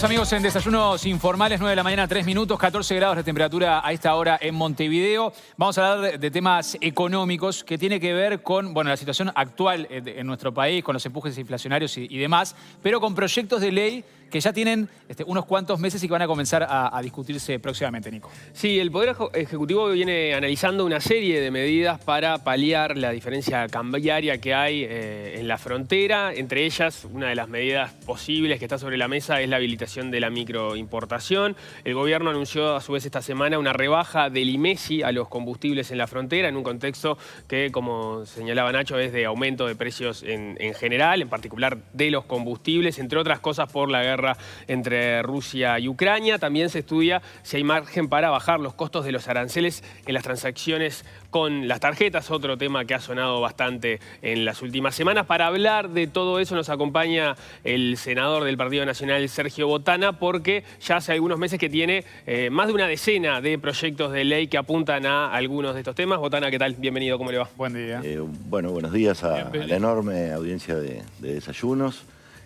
Seguimos, amigos, en Desayunos Informales, 9 de la mañana, 3 minutos, 14 grados de temperatura a esta hora en Montevideo. Vamos a hablar de temas económicos que tiene que ver con, bueno, la situación actual en nuestro país, con los empujes inflacionarios y demás, pero con proyectos de ley que ya tienen unos cuantos meses y que van a comenzar a discutirse próximamente, Nico. Sí, el Poder Ejecutivo viene analizando una serie de medidas para paliar la diferencia cambiaria que hay en la frontera. Entre ellas, una de las medidas posibles que está sobre la mesa es la habilitación de la microimportación. El gobierno anunció a su vez esta semana una rebaja del IMESI a los combustibles en la frontera, en un contexto que, como señalaba Nacho, es de aumento de precios en general, en particular de los combustibles, entre otras cosas por la guerra entre Rusia y Ucrania. También se estudia si hay margen para bajar los costos de los aranceles en las transacciones con las tarjetas, otro tema que ha sonado bastante en las últimas semanas. Para hablar de todo eso nos acompaña el senador del Partido Nacional, Sergio Botana, porque ya hace algunos meses que tiene más de una decena de proyectos de ley que apuntan a algunos de estos temas. Botana, ¿qué tal? Bienvenido, ¿cómo le va? Buen día. Bueno, buenos días a la enorme audiencia de Desayunos.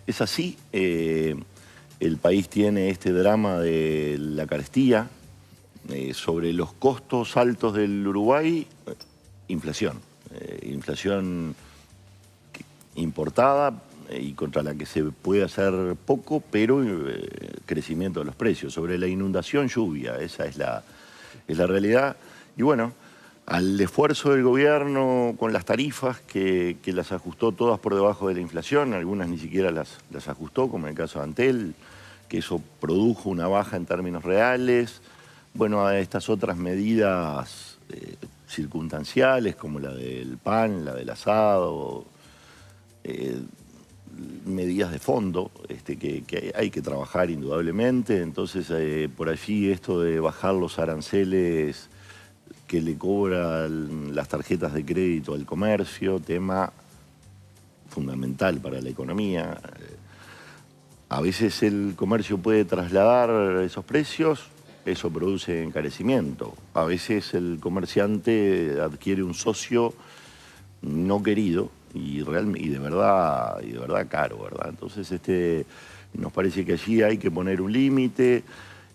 Es así, el país tiene este drama de la carestía, sobre los costos altos del Uruguay, inflación. Inflación importada y contra la que se puede hacer poco, pero crecimiento de los precios. Sobre la inundación, lluvia, esa es la realidad. Y bueno, al esfuerzo del gobierno con las tarifas, que las ajustó todas por debajo de la inflación, algunas ni siquiera las ajustó, como en el caso de Antel, que eso produjo una baja en términos reales. Bueno, a estas otras medidas circunstanciales, como la del pan, la del asado, medidas de fondo que hay que trabajar indudablemente. Entonces, por allí esto de bajar los aranceles que le cobran las tarjetas de crédito al comercio, tema fundamental para la economía. A veces el comercio puede trasladar esos precios, eso produce encarecimiento. A veces el comerciante adquiere un socio no querido y de verdad caro, ¿verdad? Entonces nos parece que allí hay que poner un límite.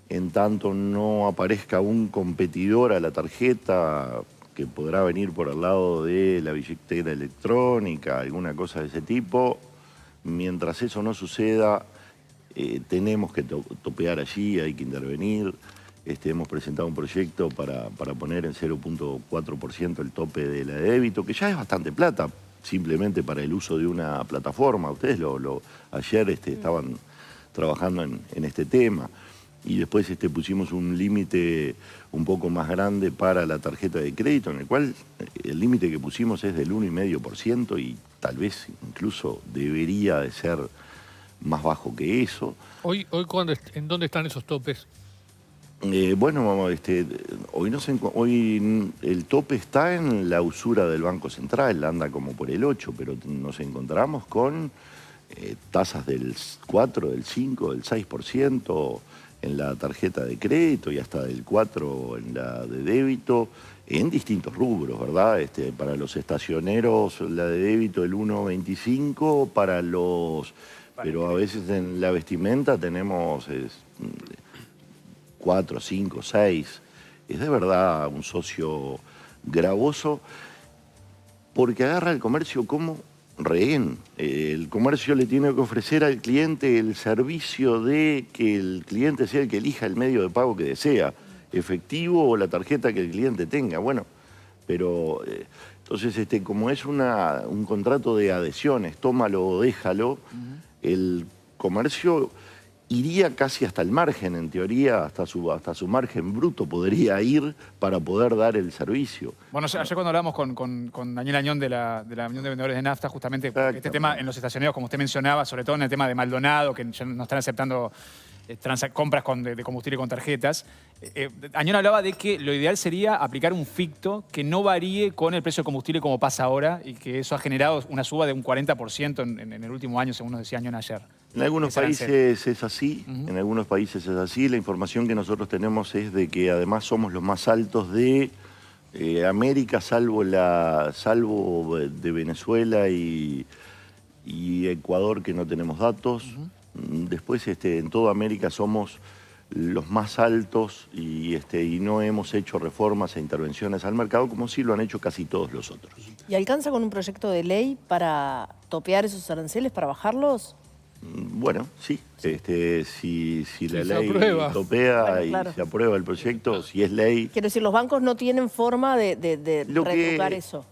En tanto no aparezca un competidor a la tarjeta que podrá venir por el lado de la billetera electrónica, alguna cosa de ese tipo. Mientras eso no suceda, tenemos que topear allí, hay que intervenir. Hemos presentado un proyecto para poner en 0.4% el tope de la de débito, que ya es bastante plata, simplemente para el uso de una plataforma. Ustedes ayer estaban trabajando en este tema. Y después pusimos un límite un poco más grande para la tarjeta de crédito, en el cual el límite que pusimos es del 1,5% y tal vez incluso debería de ser más bajo que eso. Hoy ¿en dónde están esos topes? Bueno, hoy el tope está en la usura del Banco Central, anda como por el 8%, pero nos encontramos con tasas del 4%, del 5%, del 6%, en la tarjeta de crédito y hasta del 4% en la de débito, en distintos rubros, ¿verdad? Para los estacioneros la de débito el 1,25%, pero a veces en la vestimenta tenemos 4, 5, 6. Es de verdad un socio gravoso porque agarra el comercio como rehén. El comercio le tiene que ofrecer al cliente el servicio de que el cliente sea el que elija el medio de pago que desea, efectivo o la tarjeta que el cliente tenga. Bueno, pero entonces como es un contrato de adhesiones, tómalo o déjalo, el comercio iría casi hasta el margen, en teoría, hasta su margen bruto podría ir para poder dar el servicio. Bueno, ayer cuando hablamos con Daniel Añón de la Unión de Vendedores de Nafta, justamente porque este tema en los estacioneros, como usted mencionaba, sobre todo en el tema de Maldonado, que ya no están aceptando compras de combustible con tarjetas, Añón hablaba de que lo ideal sería aplicar un ficto que no varíe con el precio del combustible como pasa ahora y que eso ha generado una suba de un 40% en el último año, según nos decía Añón ayer. En algunos países es así, en algunos países es así. La información que nosotros tenemos es de que además somos los más altos de América, salvo de Venezuela y Ecuador, que no tenemos datos. Después, en toda América somos los más altos y no hemos hecho reformas e intervenciones al mercado como sí lo han hecho casi todos los otros. ¿Y alcanza con un proyecto de ley para topear esos aranceles, para bajarlos? Bueno, sí. Si la ley aprueba. topea Bueno, claro. y se aprueba el proyecto, si es ley... Quiero decir, los bancos no tienen forma de retocar eso.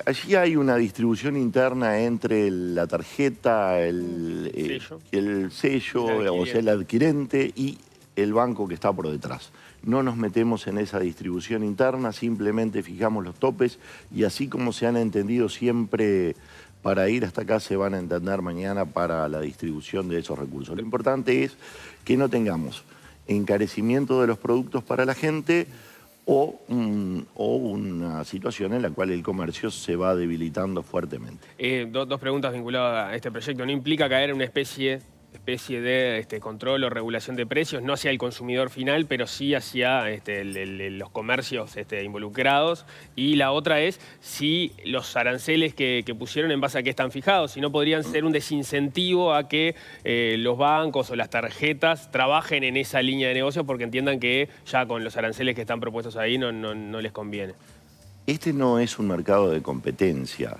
Allí hay una distribución interna entre la tarjeta, el sello, o sea, el adquirente y el banco que está por detrás. No nos metemos en esa distribución interna, simplemente fijamos los topes y así como se han entendido siempre para ir hasta acá, se van a entender mañana para la distribución de esos recursos. Lo importante es que no tengamos encarecimiento de los productos para la gente o una situación en la cual el comercio se va debilitando fuertemente. Dos preguntas vinculadas a este proyecto. ¿No implica caer en una especie de control o regulación de precios, no hacia el consumidor final, pero sí hacia los comercios involucrados? Y la otra es si los aranceles que pusieron, en base a qué están fijados, si no podrían ser un desincentivo a que los bancos o las tarjetas trabajen en esa línea de negocio porque entiendan que ya con los aranceles que están propuestos ahí no les conviene. Este no es un mercado de competencia.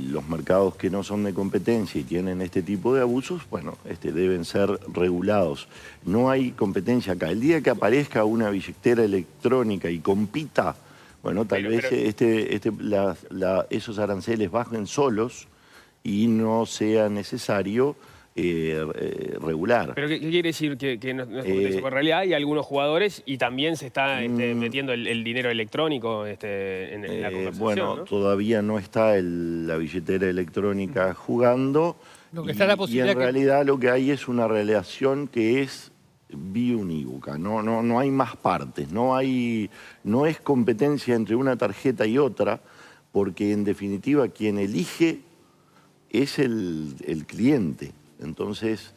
Los mercados que no son de competencia y tienen este tipo de abusos, bueno, deben ser regulados. No hay competencia acá. El día que aparezca una billetera electrónica y compita, bueno, tal vez esos aranceles bajen solos y no sea necesario regular. ¿Pero qué quiere decir que no es competencia? Porque en realidad hay algunos jugadores y también se está metiendo el dinero electrónico en la conversación, bueno, ¿no? Todavía no está la billetera electrónica jugando. Lo que está la posibilidad y en realidad lo que hay es una relación que es biunívoca. No hay más partes. No es competencia entre una tarjeta y otra, porque en definitiva quien elige es el cliente. Entonces,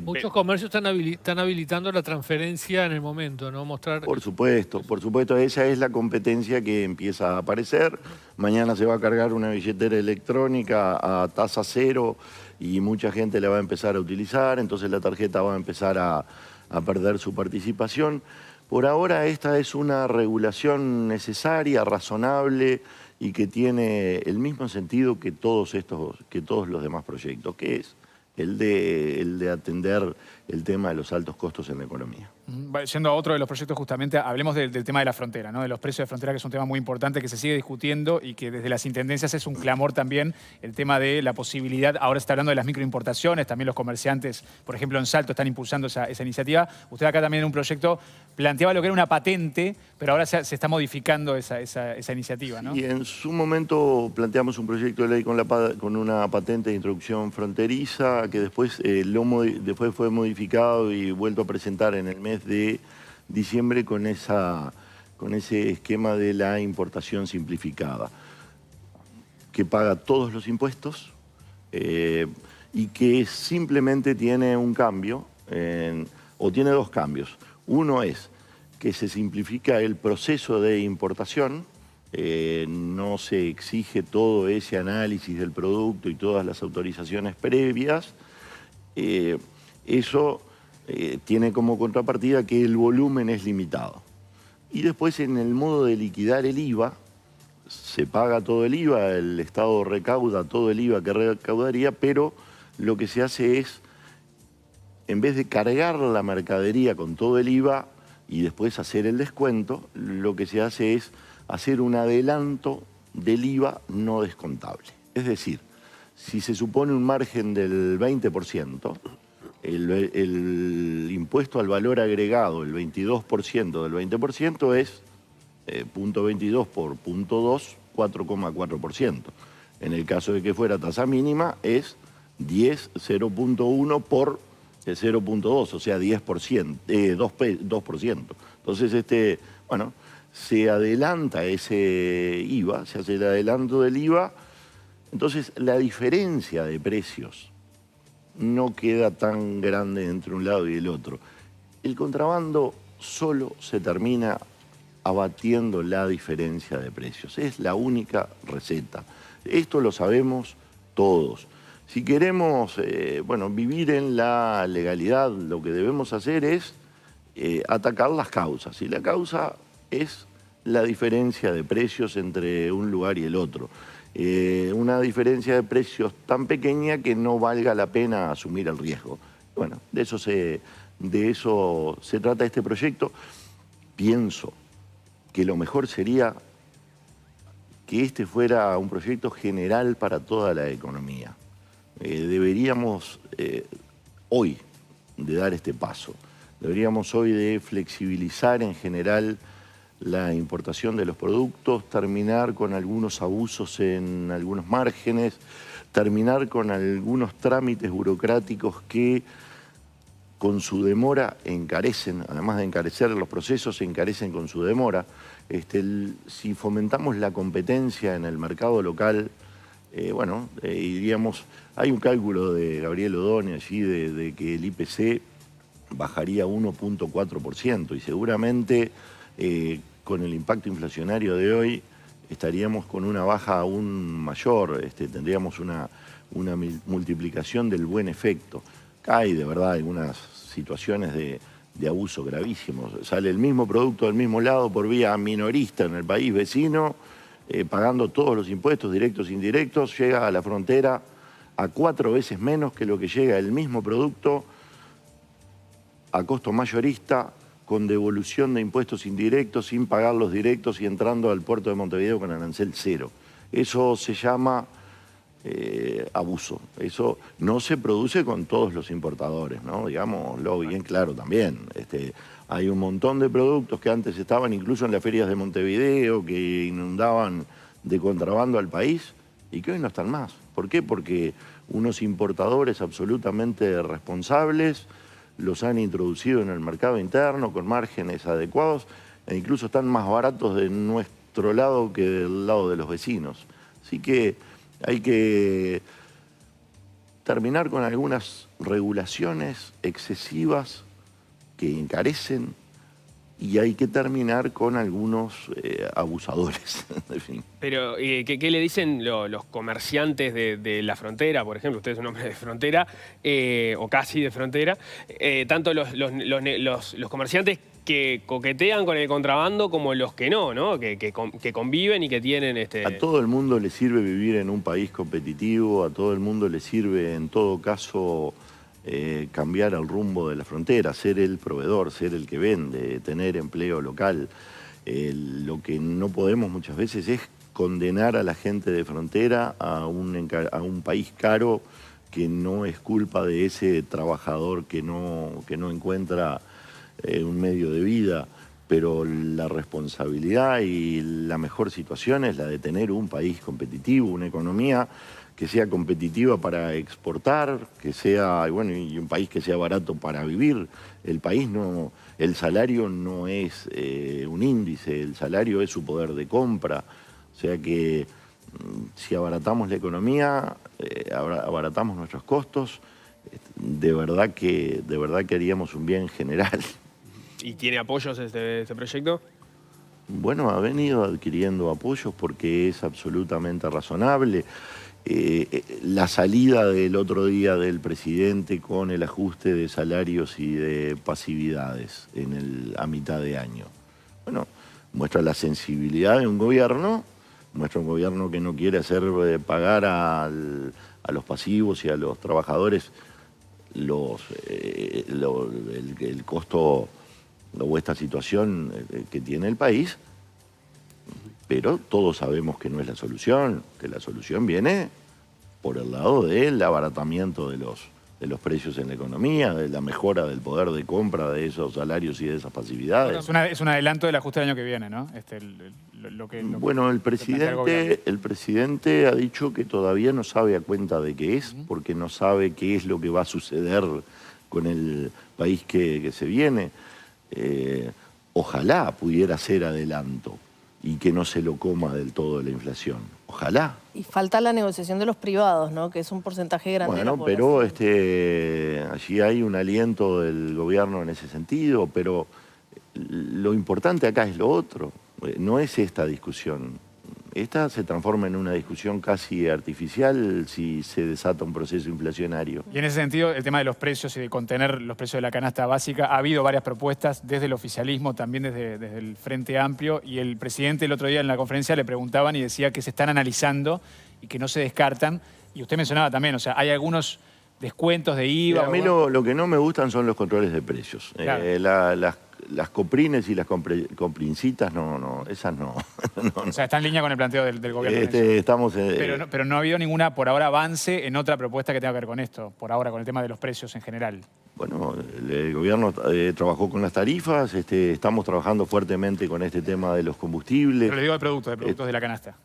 muchos comercios están habilitando la transferencia en el momento, ¿no? Mostrar... Por supuesto, esa es la competencia que empieza a aparecer. Mañana se va a cargar una billetera electrónica a tasa cero y mucha gente la va a empezar a utilizar, entonces la tarjeta va a empezar a perder su participación. Por ahora esta es una regulación necesaria, razonable y que tiene el mismo sentido que todos los demás proyectos, que es el de atender el tema de los altos costos en la economía. Yendo a otro de los proyectos justamente, hablemos del tema de la frontera, ¿no? De los precios de frontera, que es un tema muy importante que se sigue discutiendo y que desde las intendencias es un clamor también el tema de la posibilidad, ahora se está hablando de las microimportaciones, también los comerciantes, por ejemplo en Salto están impulsando esa iniciativa. Usted acá también en un proyecto planteaba lo que era una patente, pero ahora se está modificando esa iniciativa, ¿no? Y en su momento planteamos un proyecto de ley con una patente de introducción fronteriza que después fue modificado y vuelto a presentar en el mes de diciembre con ese esquema de la importación simplificada, que paga todos los impuestos y que simplemente tiene un cambio, o tiene dos cambios. Uno es que se simplifica el proceso de importación, no se exige todo ese análisis del producto y todas las autorizaciones previas. Eso tiene como contrapartida que el volumen es limitado. Y después en el modo de liquidar el IVA, se paga todo el IVA, el Estado recauda todo el IVA que recaudaría, pero lo que se hace es, en vez de cargar la mercadería con todo el IVA y después hacer el descuento, lo que se hace es hacer un adelanto del IVA no descontable. Es decir, si se supone un margen del 20%, el impuesto al valor agregado, el 22% del 20% es 0.22 por 0.2, 4,4%. En el caso de que fuera tasa mínima es 0.1 por 0.2, o sea 10%, 2%. Entonces, bueno, se adelanta ese IVA, se hace el adelanto del IVA, entonces la diferencia de precios no queda tan grande entre un lado y el otro. El contrabando solo se termina abatiendo la diferencia de precios. Es la única receta. Esto lo sabemos todos. Si queremos vivir en la legalidad, lo que debemos hacer es atacar las causas. Y la causa es la diferencia de precios entre un lugar y el otro. Una diferencia de precios tan pequeña que no valga la pena asumir el riesgo. Bueno, de eso se trata este proyecto. Pienso que lo mejor sería que este fuera un proyecto general para toda la economía. Deberíamos hoy de dar este paso. Deberíamos hoy de flexibilizar en general la importación de los productos, terminar con algunos abusos en algunos márgenes, terminar con algunos trámites burocráticos que con su demora encarecen, además de encarecer los procesos, encarecen con su demora. Si fomentamos la competencia en el mercado local, diríamos, hay un cálculo de Gabriel Odone allí de que el IPC bajaría 1.4% y seguramente con el impacto inflacionario de hoy estaríamos con una baja aún mayor, tendríamos una multiplicación del buen efecto. Hay de verdad algunas situaciones de abuso gravísimos. Sale el mismo producto del mismo lado por vía minorista en el país vecino, pagando todos los impuestos directos e indirectos, llega a la frontera a 4 veces menos que lo que llega el mismo producto a costo mayorista, con devolución de impuestos indirectos, sin pagar los directos y entrando al puerto de Montevideo con arancel cero. Eso se llama abuso. Eso no se produce con todos los importadores, ¿no? Digámoslo bien claro también. Hay un montón de productos que antes estaban incluso en las ferias de Montevideo, que inundaban de contrabando al país y que hoy no están más. ¿Por qué? Porque unos importadores absolutamente responsables los han introducido en el mercado interno con márgenes adecuados e incluso están más baratos de nuestro lado que del lado de los vecinos. Así que hay que terminar con algunas regulaciones excesivas que encarecen y hay que terminar con algunos abusadores, en fin. Pero, ¿qué le dicen los comerciantes de la frontera? Por ejemplo, usted es un hombre de frontera, o casi de frontera. Tanto los comerciantes que coquetean con el contrabando como los que no, ¿no? Que conviven y que tienen... A todo el mundo le sirve vivir en un país competitivo, a todo el mundo le sirve, en todo caso, cambiar el rumbo de la frontera, ser el proveedor, ser el que vende, tener empleo local. Lo que no podemos muchas veces es condenar a la gente de frontera a un país caro que no es culpa de ese trabajador que no encuentra un medio de vida, pero la responsabilidad y la mejor situación es la de tener un país competitivo, una economía que sea competitiva para exportar, que sea, y un país que sea barato para vivir. El salario no es un índice, el salario es su poder de compra. O sea que si abaratamos la economía, abaratamos nuestros costos, de verdad que haríamos un bien general. ¿Y tiene apoyos este proyecto? Bueno, ha venido adquiriendo apoyos porque es absolutamente razonable. La salida del otro día del presidente con el ajuste de salarios y de pasividades a mitad de año. Bueno, muestra la sensibilidad de un gobierno, muestra un gobierno que no quiere hacer pagar a los pasivos y a los trabajadores el costo o esta situación que tiene el país, pero todos sabemos que no es la solución, que la solución viene por el lado del abaratamiento de los precios en la economía, de la mejora del poder de compra de esos salarios y de esas pasividades. Es un adelanto del ajuste del año que viene, ¿no? Bueno, el presidente ha dicho que todavía no sabe a cuenta de qué es, porque no sabe qué es lo que va a suceder con el país que se viene. Ojalá pudiera ser adelanto y que no se lo coma del todo la inflación. Ojalá. Y falta la negociación de los privados, ¿no? Que es un porcentaje grande de la población. Pero allí hay un aliento del gobierno en ese sentido, pero lo importante acá es lo otro. No es esta discusión. esta se transforma en una discusión casi artificial si se desata un proceso inflacionario. Y en ese sentido, el tema de los precios y de contener los precios de la canasta básica, ha habido varias propuestas desde el oficialismo, también desde el Frente Amplio, y el presidente el otro día en la conferencia le preguntaban y decía que se están analizando y que no se descartan. Y usted mencionaba también, o sea, hay algunos descuentos de IVA. A mí lo que no me gustan son los controles de precios. Claro. Las coprines y las comprincitas, esas no. O sea, está en línea con el planteo del gobierno. Estamos, pero no ha habido ninguna, por ahora, avance en otra propuesta que tenga que ver con esto, por ahora, con el tema de los precios en general. Bueno, el gobierno trabajó con las tarifas, estamos trabajando fuertemente con este tema de los combustibles. Pero le digo de productos de la canasta.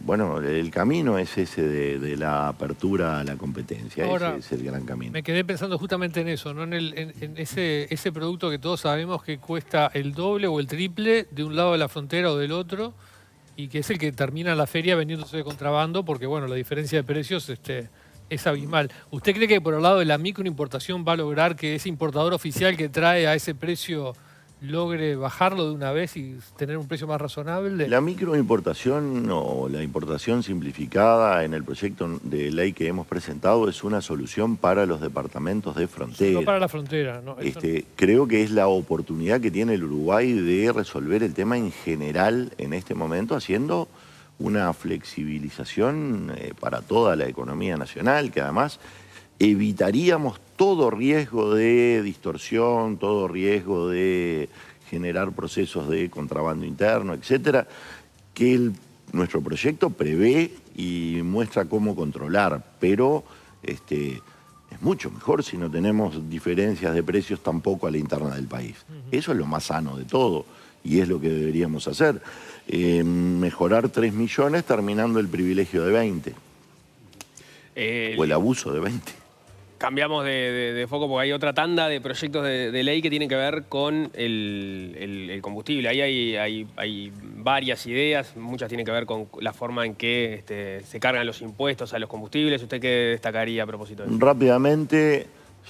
Bueno, el camino es ese de la apertura a la competencia. Ahora, ese es el gran camino. Me quedé pensando justamente en eso, ¿no? En ese producto que todos sabemos que cuesta el doble o el triple de un lado de la frontera o del otro, y que es el que termina la feria vendiéndose de contrabando, porque bueno, la diferencia de precios es abismal. ¿Usted cree que por el lado de la microimportación va a lograr que ese importador oficial que trae a ese precio logre bajarlo de una vez y tener un precio más razonable? La microimportación o la importación simplificada en el proyecto de ley que hemos presentado es una solución para los departamentos de frontera. No para la frontera, ¿no? Creo que es la oportunidad que tiene el Uruguay de resolver el tema en general en este momento, haciendo una flexibilización para toda la economía nacional, que además evitaríamos todo riesgo de distorsión, todo riesgo de generar procesos de contrabando interno, etcétera, que nuestro proyecto prevé y muestra cómo controlar, pero es mucho mejor si no tenemos diferencias de precios tampoco a la interna del país. Eso es lo más sano de todo y es lo que deberíamos hacer. Mejorar 3 millones terminando el privilegio de 20. O el abuso de 20. Cambiamos de foco porque hay otra tanda de proyectos de ley que tienen que ver con el combustible. Ahí hay varias ideas, muchas tienen que ver con la forma en que se cargan los impuestos a los combustibles. ¿Usted qué destacaría a propósito de eso? Rápidamente,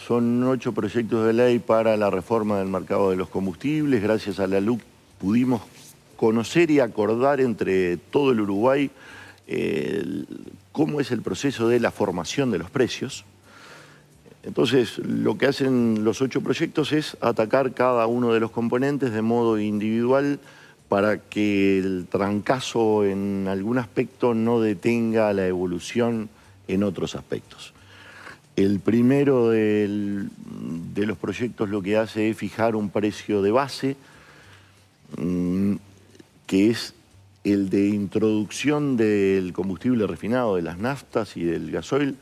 son 8 proyectos de ley para la reforma del mercado de los combustibles. Gracias a la LUC pudimos conocer y acordar entre todo el Uruguay cómo es el proceso de la formación de los precios. Entonces, lo que hacen los 8 proyectos es atacar cada uno de los componentes de modo individual para que el trancazo en algún aspecto no detenga la evolución en otros aspectos. El primero de los proyectos lo que hace es fijar un precio de base, que es el de introducción del combustible refinado, de las naftas y del gasoil,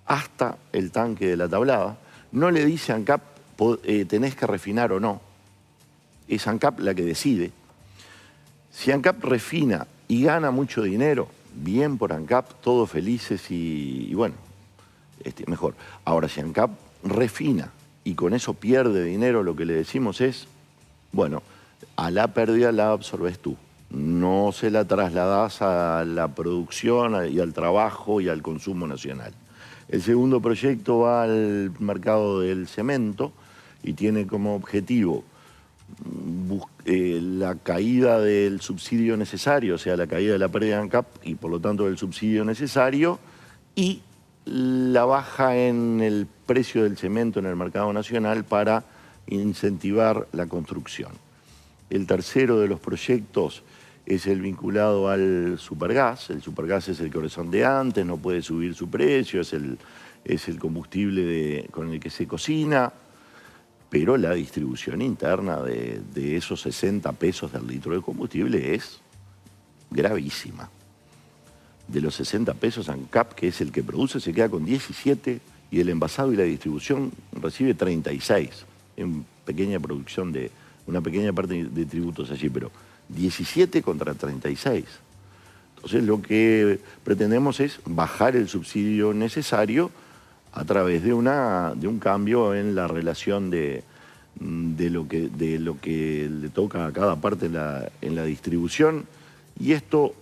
hasta el tanque de la tablada. No le dice a ANCAP tenés que refinar o no. Es ANCAP la que decide. Si ANCAP refina y gana mucho dinero, bien por ANCAP, todos felices y bueno, mejor. Ahora, si ANCAP refina y con eso pierde dinero, lo que le decimos es, bueno, a la pérdida la absorbes tú. No se la trasladás a la producción y al trabajo y al consumo nacional. El segundo proyecto va al mercado del cemento y tiene como objetivo la caída del subsidio necesario, o sea, la caída de la pérdida de ANCAP y por lo tanto del subsidio necesario, y la baja en el precio del cemento en el mercado nacional para incentivar la construcción. El tercero de los proyectos es el vinculado al supergas. El supergas es el corazón de antes, no puede subir su precio, es el combustible con el que se cocina, pero la distribución interna de esos 60 pesos del litro de combustible es gravísima. De los 60 pesos, ANCAP, que es el que produce, se queda con 17 y el envasado y la distribución recibe 36. En pequeña producción una pequeña parte de tributos allí, pero 17 contra 36. Entonces lo que pretendemos es bajar el subsidio necesario a través de un cambio en la relación de lo que le toca a cada parte en la distribución, y esto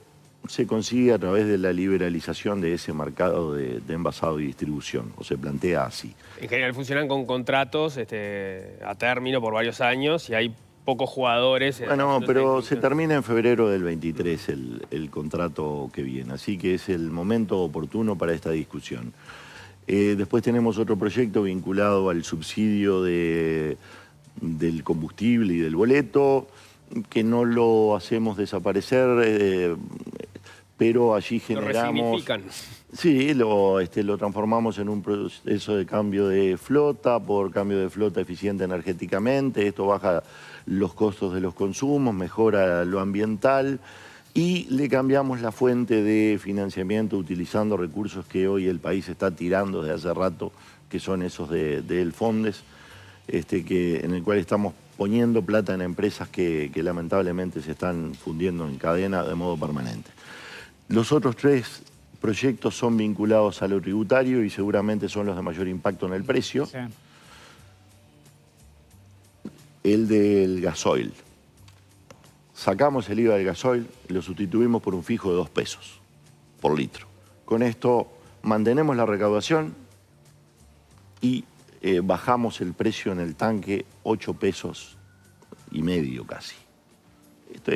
se consigue a través de la liberalización de ese mercado de envasado y distribución, o se plantea así. En general funcionan con contratos a término por varios años y hay pocos jugadores. Bueno, pero se termina en febrero del 23 el contrato que viene, así que es el momento oportuno para esta discusión. Después tenemos otro proyecto vinculado al subsidio del combustible y del boleto, que no lo hacemos desaparecer, pero allí generamos... Lo resignifican. Sí, lo transformamos en un proceso de cambio de flota, por cambio de flota eficiente energéticamente. Esto baja los costos de los consumos, mejora lo ambiental y le cambiamos la fuente de financiamiento utilizando recursos que hoy el país está tirando desde hace rato, que son esos del Fondes, en el cual estamos poniendo plata en empresas que lamentablemente se están fundiendo en cadena de modo permanente. Los otros 3 proyectos son vinculados a lo tributario y seguramente son los de mayor impacto en el precio. Sí. El del gasoil. Sacamos el IVA del gasoil y lo sustituimos por un fijo de 2 pesos por litro. Con esto mantenemos la recaudación y bajamos el precio en el tanque 8 pesos y medio casi. Esto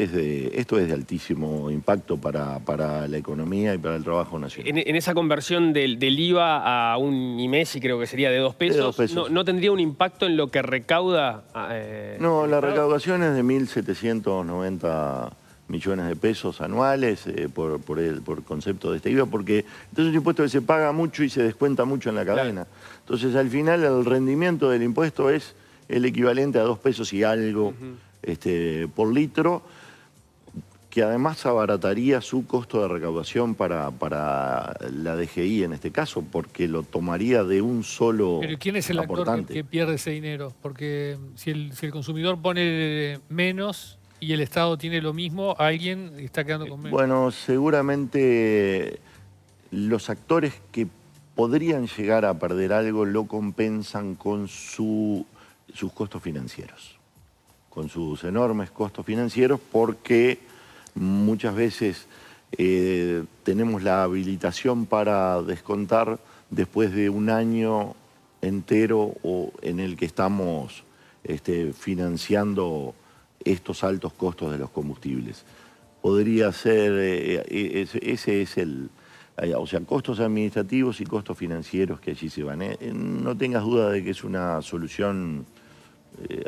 es de altísimo impacto para la economía y para el trabajo nacional. En esa conversión del IVA a un IMESI, creo que sería de 2 pesos, De 2 pesos. ¿No tendría un impacto en lo que recauda? No, la recaudación es de 1.790 millones de pesos anuales por concepto de este IVA, porque este es un impuesto que se paga mucho y se descuenta mucho en la cadena. Entonces, al final, el rendimiento del impuesto es el equivalente a 2 pesos y algo por litro, que además abarataría su costo de recaudación para la DGI en este caso, porque lo tomaría de un solo Pero ¿quién es el actor que pierde ese dinero? Porque si el consumidor pone menos y el Estado tiene lo mismo, alguien está quedando con menos. Bueno, seguramente los actores que podrían llegar a perder algo lo compensan con sus costos financieros, con sus enormes costos financieros, porque muchas veces tenemos la habilitación para descontar después de un año entero en el que estamos financiando estos altos costos de los combustibles. Podría ser, ese es o sea, costos administrativos y costos financieros que allí se van. No tengas duda de que es una solución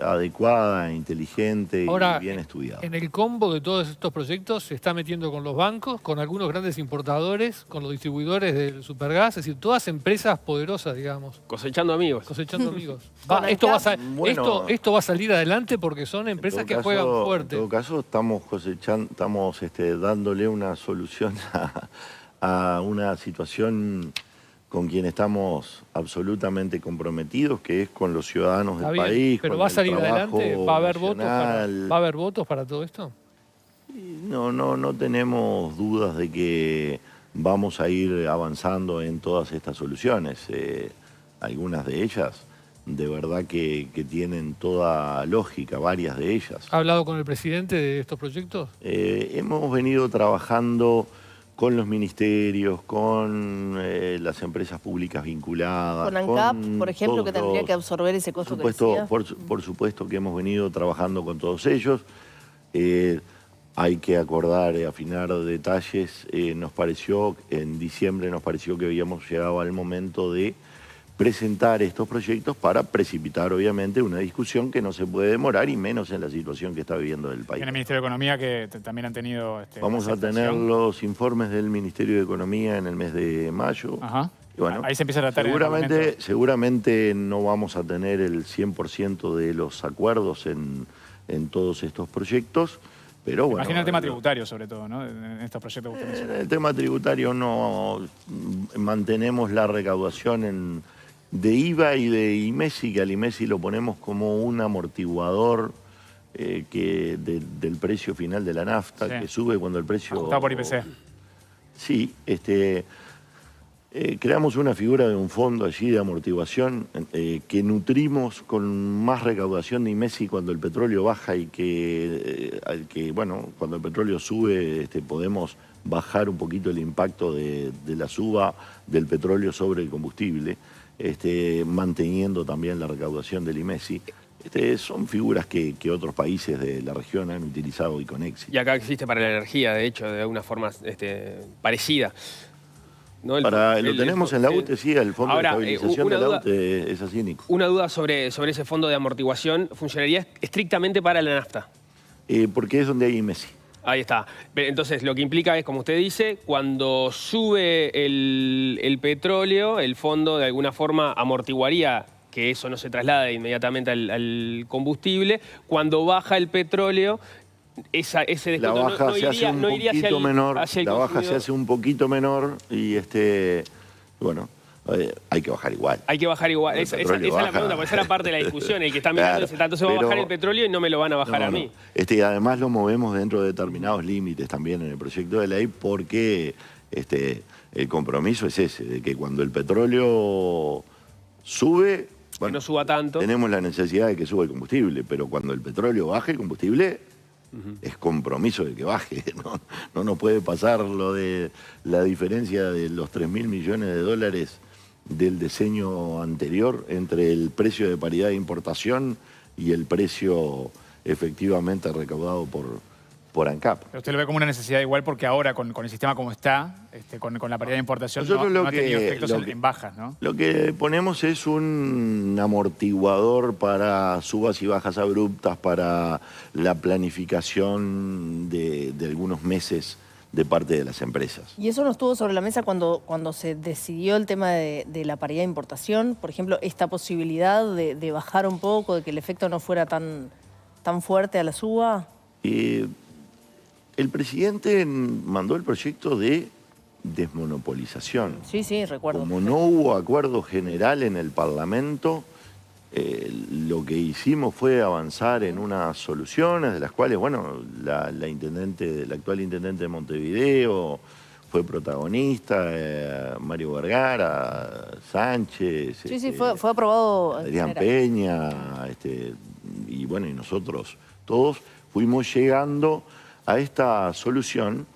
adecuada, inteligente y bien estudiada. En el combo de todos estos proyectos se está metiendo con los bancos, con algunos grandes importadores, con los distribuidores del supergas, es decir, todas empresas poderosas, digamos. Cosechando amigos. Cosechando amigos. Esto Esto va a salir adelante porque son empresas que juegan fuerte. En todo caso, estamos dándole una solución a una situación con quien estamos absolutamente comprometidos, que es con los ciudadanos del país. Pero ¿va a salir adelante? ¿Va a haber votos para todo esto? No tenemos dudas de que vamos a ir avanzando en todas estas soluciones. Algunas de ellas, de verdad que tienen toda lógica, varias de ellas. ¿Ha hablado con el presidente de estos proyectos? Hemos venido trabajando con los ministerios, con las empresas públicas vinculadas. Con ANCAP, por ejemplo, que tendría que absorber ese costo que decía. Por supuesto que hemos venido trabajando con todos ellos. Hay que acordar, afinar detalles. En diciembre nos pareció que habíamos llegado al momento de presentar estos proyectos para precipitar, obviamente, una discusión que no se puede demorar, y menos en la situación que está viviendo el país. En el Ministerio de Economía, que también han tenido... Vamos a tener los informes del Ministerio de Economía en el mes de mayo. Ajá. Y bueno, ahí se empieza a tratar seguramente no vamos a tener el 100% de los acuerdos en todos estos proyectos, pero bueno... Imagina el tema tributario, sobre todo, ¿no? En estos proyectos que usted mencionó. En el tema tributario no mantenemos la recaudación de IVA y de IMESI, que al IMESI lo ponemos como un amortiguador del precio final de la nafta, que sube cuando el precio... Ajustado por IPC. Sí, creamos una figura de un fondo allí de amortiguación que nutrimos con más recaudación de IMESI cuando el petróleo baja, y bueno, cuando el petróleo sube podemos bajar un poquito el impacto de la suba del petróleo sobre el combustible, manteniendo también la recaudación del IMESI. Son figuras que otros países de la región han utilizado y con éxito. Y acá existe para la energía, de hecho, de alguna forma parecida. ¿No? Lo tenemos en la UTE, sí, el Fondo Ahora, de Estabilización de la UTE es así, Nico. Una duda sobre ese fondo de amortiguación. ¿Funcionaría estrictamente para la nafta? Porque es donde hay Messi. Ahí está. Entonces, lo que implica es, como usted dice, cuando sube el petróleo, el fondo de alguna forma amortiguaría que eso no se traslada inmediatamente al combustible. Cuando baja el petróleo, ese descuento la baja se hace un poquito menor. La baja se hace un poquito menor y bueno, hay que bajar igual. Hay que bajar igual. Esa es la pregunta, porque esa era parte de la discusión. El que está mirando dice, tanto se va a bajar el petróleo y no me lo van a bajar a mí. Además lo movemos dentro de determinados límites también en el proyecto de ley porque el compromiso es ese, de que cuando el petróleo sube, que no suba tanto. Tenemos la necesidad de que suba el combustible, pero cuando el petróleo baje el combustible, es compromiso de que baje. No nos puede pasar lo de la diferencia de los 3.000 millones de dólares del diseño anterior entre el precio de paridad de importación y el precio efectivamente recaudado por ANCAP. Pero usted lo ve como una necesidad igual porque ahora con el sistema como está, con la paridad de importación, no ha tenido efectos en bajas, ¿no? Lo que ponemos es un amortiguador para subas y bajas abruptas, para la planificación de algunos meses de parte de las empresas. ¿Y eso no estuvo sobre la mesa cuando se decidió el tema de la paridad de importación? Por ejemplo, esta posibilidad de bajar un poco, de que el efecto no fuera tan fuerte a la suba. El presidente mandó el proyecto de desmonopolización. Sí, recuerdo. Como no hubo acuerdo general en el Parlamento, lo que hicimos fue avanzar en unas soluciones de las cuales, bueno, la actual intendente de Montevideo fue protagonista, Mario Vergara, Sánchez. Sí, fue aprobado. Adrián Peña, y bueno, y nosotros todos fuimos llegando a esta solución,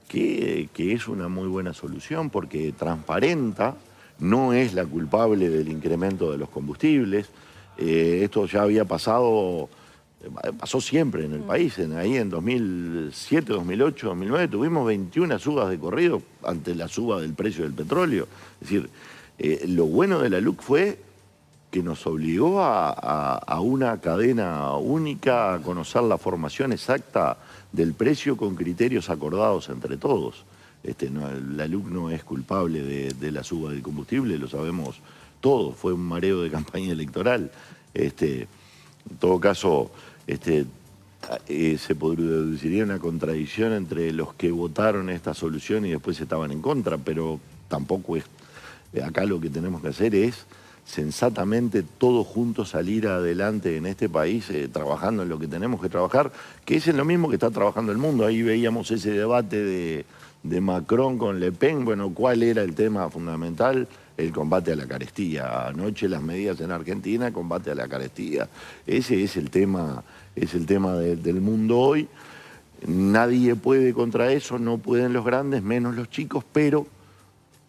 que es una muy buena solución porque transparenta, no es la culpable del incremento de los combustibles. Esto ya había pasó siempre en el país. Ahí en 2007, 2008, 2009 tuvimos 21 subas de corrido ante la suba del precio del petróleo. Es decir, lo bueno de la LUC fue que nos obligó a una cadena única, a conocer la formación exacta del precio con criterios acordados entre todos. La LUC no es culpable de la suba del combustible, lo sabemos todos, fue un mareo de campaña electoral. En todo caso, se produciría una contradicción entre los que votaron esta solución y después estaban en contra, pero tampoco es... Acá lo que tenemos que hacer es sensatamente todos juntos salir adelante en este país, trabajando en lo que tenemos que trabajar, que es en lo mismo que está trabajando el mundo. Ahí veíamos ese debate de Macron con Le Pen. Bueno, ¿cuál era el tema fundamental? El combate a la carestía. Anoche las medidas en Argentina, combate a la carestía. Ese es el tema del mundo hoy. Nadie puede contra eso, no pueden los grandes, menos los chicos, pero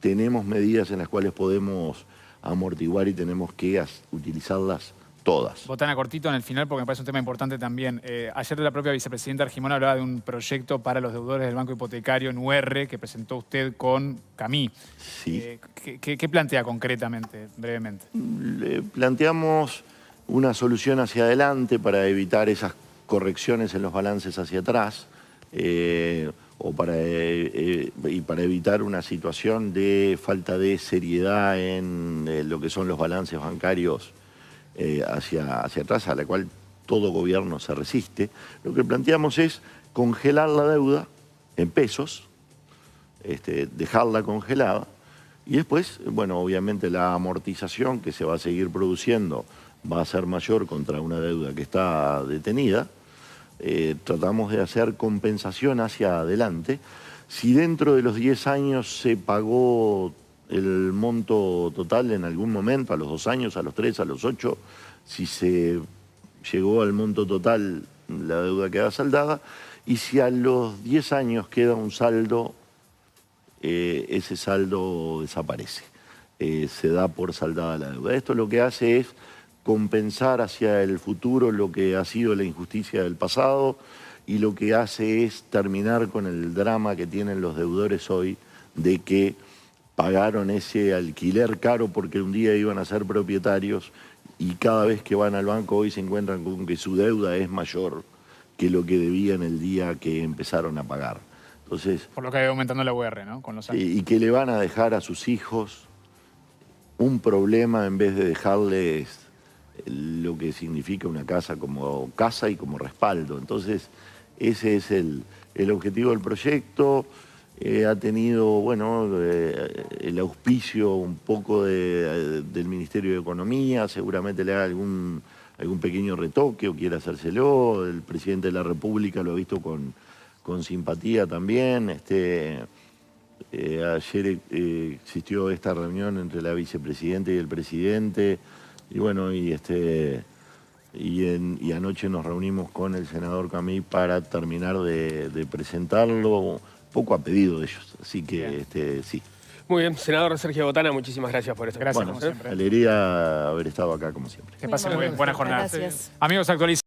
tenemos medidas en las cuales podemos amortiguar y tenemos que utilizarlas todas. Botana, cortito en el final porque me parece un tema importante también. Ayer la propia vicepresidenta Argimón hablaba de un proyecto para los deudores del Banco Hipotecario en UR que presentó usted con Camí. Sí. ¿Qué plantea concretamente, brevemente? Le planteamos una solución hacia adelante para evitar esas correcciones en los balances hacia atrás, y para evitar una situación de falta de seriedad en lo que son los balances bancarios hacia atrás, a la cual todo gobierno se resiste. Lo que planteamos es congelar la deuda en pesos, dejarla congelada, y después, bueno, obviamente la amortización que se va a seguir produciendo va a ser mayor contra una deuda que está detenida. Tratamos de hacer compensación hacia adelante. Si dentro de los 10 años se pagó el monto total en algún momento, a los 2 años, a los 3, a los 8, si se llegó al monto total, la deuda queda saldada, y si a los 10 años queda un saldo, ese saldo desaparece. Se da por saldada la deuda. Esto lo que hace es compensar hacia el futuro lo que ha sido la injusticia del pasado, y lo que hace es terminar con el drama que tienen los deudores hoy de que pagaron ese alquiler caro porque un día iban a ser propietarios, y cada vez que van al banco hoy se encuentran con que su deuda es mayor que lo que debían el día que empezaron a pagar. Entonces, Por lo que ha ido aumentando la UR, ¿no? Con los años. y que le van a dejar a sus hijos un problema en vez de dejarles lo que significa una casa como casa y como respaldo. Entonces, ese es el objetivo del proyecto. Ha tenido, bueno, el auspicio un poco del Ministerio de Economía, seguramente le haga algún pequeño retoque o quiera hacérselo. El presidente de la República lo ha visto con simpatía también. Ayer existió esta reunión entre la vicepresidenta y el presidente, y bueno, y anoche nos reunimos con el senador Camí para terminar de presentarlo, poco a pedido de ellos, así que sí. Muy bien, senador Sergio Botana, muchísimas gracias por esto. Gracias, Bueno, como siempre. alegría haber estado acá como siempre. Que pasen muy bien. Buena jornada. Gracias. Amigos, actualizados.